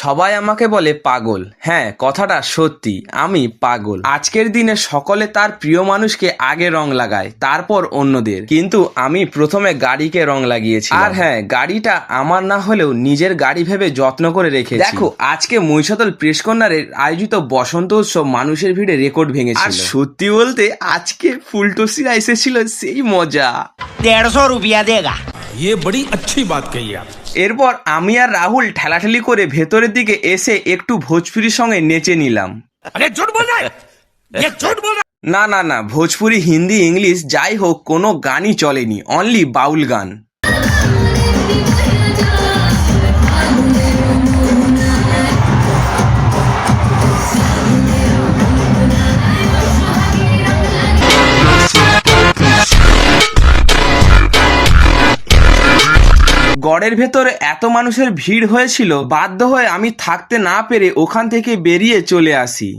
সবাই আমাকে বলে পাগল। হ্যাঁ, কথাটা সত্যি, আমি পাগল। আজকের দিনে সকলে তার প্রিয় মানুষকে আগে রং লাগায়, তারপর অন্যদের, কিন্তু আমি প্রথমে গাড়িকে রং লাগিয়েছি। আর হ্যাঁ, গাড়িটা আমার না হলেও নিজের গাড়ি ভেবে যত্ন করে রেখেছি। দেখো, আজকে মহিষাদল প্রেস কর্নারের আয়োজিত বসন্ত উৎসব মানুষের ভিড়ে রেকর্ড ভেঙেছিল। আর সত্যি বলতে আজকে ফুলটসিরা এসেছিল, সেই মজা। 150 रुपया देगा। ये बड़ी अच्छी बात कही आप। এরপর আমি আর রাহুল ঠেলাঠেলি করে ভেতরের দিকে এসে একটু ভোজপুরির সঙ্গে নেচে নিলাম। अरे झूठ बोल रहा है, ये झूठ बोल रहा है। না না না, ভোজপুরি, হিন্দি, ইংলিশ যাই হোক, কোনো গানই চলেনি, অনলি বাউল গান। গড়ের ভেতরে এত মানুষের ভিড় হয়েছিল, বাধ্য হয়ে আমি থাকতে না পেরে ওখান থেকে বেরিয়ে চলে আসি।